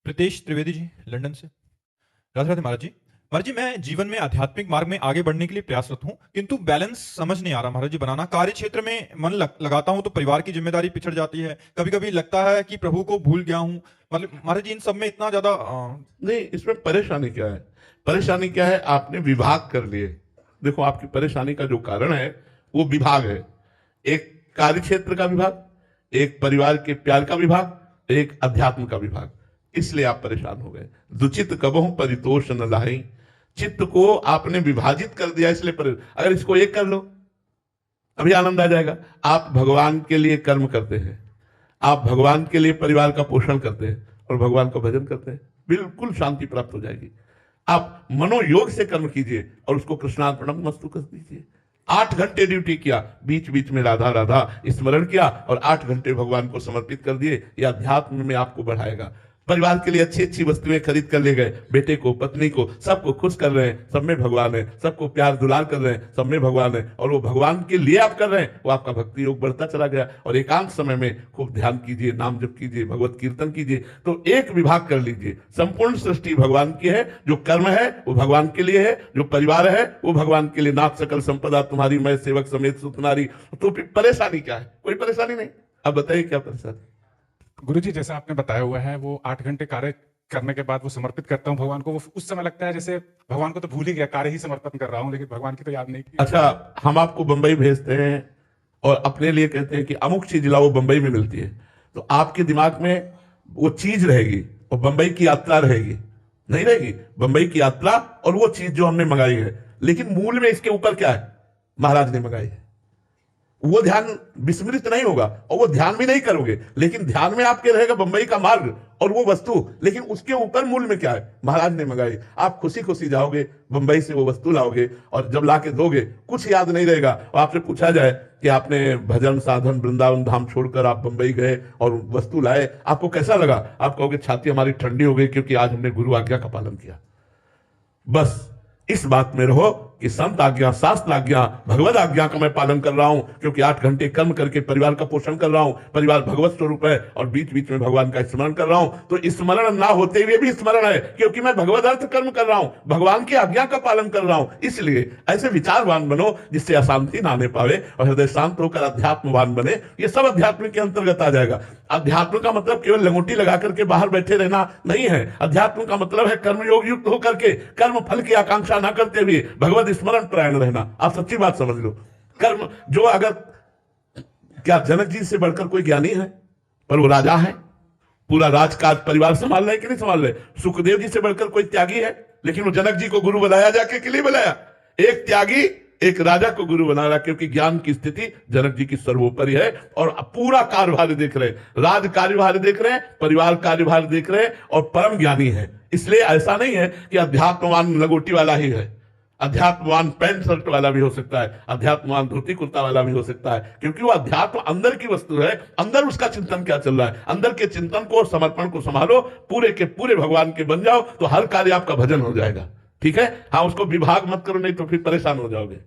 Pritesh Trivedi ji, London से। राधे राधे महाराज जी। महाराज जी, मैं जीवन में आध्यात्मिक मार्ग में आगे बढ़ने के लिए प्रयासरत हूँ, किंतु बैलेंस समझ नहीं आ रहा महाराज जी बनाना। कार्य क्षेत्र में मन लगाता हूँ तो परिवार की जिम्मेदारी पिछड़ जाती है। कभी कभी लगता है कि प्रभु को भूल गया हूँ। मतलब महाराज जी, इन सब में इतना ज्यादा नहीं, इसमें परेशानी क्या है? परेशानी क्या है? आपने विभाग कर लिए। देखो, आपकी परेशानी का जो कारण है वो विभाग है। एक कार्य क्षेत्र का विभाग, एक परिवार के प्यार का विभाग, एक अध्यात्म का विभाग। इसलिए आप परेशान हो गए। दुचित कबहु परितोष न लाहि। चित्त को आपने विभाजित कर दिया, इसलिए अगर इसको एक कर लो अभी आनंद आ जाएगा। आप भगवान के लिए कर्म करते हैं, आप भगवान के लिए परिवार का पोषण करते हैं और भगवान का भजन करते हैं, बिल्कुल शांति प्राप्त हो जाएगी। आप मनोयोग से कर्म कीजिए और उसको कृष्णार्पणम मस्तु कर दीजिए। 8 घंटे ड्यूटी किया, बीच बीच में राधा राधा स्मरण किया और 8 घंटे भगवान को समर्पित कर दिए। यह अध्यात्म में आपको बढ़ाएगा। परिवार के लिए अच्छी अच्छी वस्तुएं खरीद कर ले गए, बेटे को, पत्नी को, सबको खुश कर रहे हैं, सब में भगवान है। सबको प्यार दुलार कर रहे हैं, सब में भगवान है। और वो भगवान के लिए आप कर रहे हैं, वो आपका भक्ति योग बढ़ता चला गया। और एकांत समय में खूब ध्यान कीजिए, नाम जप कीजिए, भगवत कीर्तन कीजिए। तो एक विभाग कर लीजिए। संपूर्ण सृष्टि भगवान की है, जो कर्म है वो भगवान के लिए है, जो परिवार है वो भगवान के लिए। नाथ सकल संपदा तुम्हारी, मैं सेवक समेत सुतनारी। तो फिर परेशानी क्या है? कोई परेशानी नहीं। अब बताइए क्या परेशानी? गुरुजी, जैसा आपने बताया हुआ है, वो 8 घंटे कार्य करने के बाद वो समर्पित करता हूँ भगवान को। वो उस समय लगता है जैसे भगवान को तो भूल ही गया, कार्य ही समर्पण कर रहा हूँ, लेकिन भगवान की तो याद नहीं की। अच्छा, हम आपको बंबई भेजते हैं और अपने लिए कहते हैं कि अमुक चीज लाओ, बंबई में मिलती है। तो आपके दिमाग में वो चीज रहेगी और बंबई की यात्रा रहेगी? नहीं रहेगी। बंबई की यात्रा और वो चीज जो हमने मंगाई है, लेकिन मूल में इसके ऊपर क्या है? महाराज ने मंगाई है। वो ध्यान विस्मृत नहीं होगा और वो ध्यान भी नहीं करोगे, लेकिन ध्यान में आपके रहेगा बंबई का मार्ग और वो वस्तु। लेकिन उसके ऊपर मूल में क्या है? महाराज ने मंगाई। आप खुशी खुशी जाओगे, बंबई से वो वस्तु लाओगे और जब लाके दोगे कुछ याद नहीं रहेगा। और आपसे पूछा जाए कि आपने भजन साधन वृंदावन धाम छोड़कर आप बंबई गए और वस्तु लाए, आपको कैसा लगा? आप कहोगे छाती हमारी ठंडी हो गई, क्योंकि आज हमने गुरु आज्ञा का पालन किया। बस इस बात में रहो कि संत आज्ञा, शास्त्र आज्ञा, भगवत आज्ञा का मैं पालन कर रहा हूं, क्योंकि 8 घंटे कर्म करके परिवार का पोषण कर रहा हूं। परिवार भगवत स्वरूप है और बीच बीच में भगवान का स्मरण कर रहा हूं। तो स्मरण ना होते हुए भी स्मरण है, क्योंकि मैं भगवत अर्थ कर्म कर रहा हूं, भगवान की आज्ञा का पालन कर रहा हूं। इसलिए ऐसे विचारवान बनो जिससे अशांति ना आने पावे और हृदय शांत होकर अध्यात्मवान बने। ये सब अध्यात्म के अंतर्गत आ जाएगा। अध्यात्म का मतलब केवल लंगोटी लगा करके बाहर बैठे रहना नहीं है। अध्यात्म का मतलब है कर्मयोग युक्त होकर के, कर्म फल की आकांक्षा ना करते हुए भगवत स्मरण परायण रहना। आप सच्ची बात समझ लो। कर्म जो, अगर क्या जनक जी से बढ़कर कोई ज्ञानी है? पर वो राजा है, पूरा राजकाज परिवार संभाल रहे कि नहीं संभाल रहे? सुखदेव जी से बढ़कर कोई त्यागी है? लेकिन वो जनक जी को गुरु बनाया जाके के लिए बनाया। एक त्यागी एक राजा को गुरु बना रहा, क्योंकि ज्ञान की स्थिति जनक जी की सर्वोपरि है। और पूरा कार्यभार देख रहे हैं, राज कार्यभार देख रहे हैं, परिवार कार्यभार देख रहे हैं और परम ज्ञानी है। इसलिए ऐसा नहीं है कि अध्यात्मवान लंगोटी वाला ही है। अध्यात्मवान पैंट शर्ट वाला भी हो सकता है, अध्यात्मवान धोती कुर्ता वाला भी हो सकता है, क्योंकि वो अध्यात्म अंदर की वस्तु है। अंदर उसका चिंतन क्या चल रहा है, अंदर के चिंतन को, समर्पण को संभालो, पूरे के पूरे भगवान के बन जाओ, तो हर कार्य आपका भजन हो जाएगा। ठीक है? हाँ, उसको विभाग मत करो, नहीं तो फिर परेशान हो जाओगे।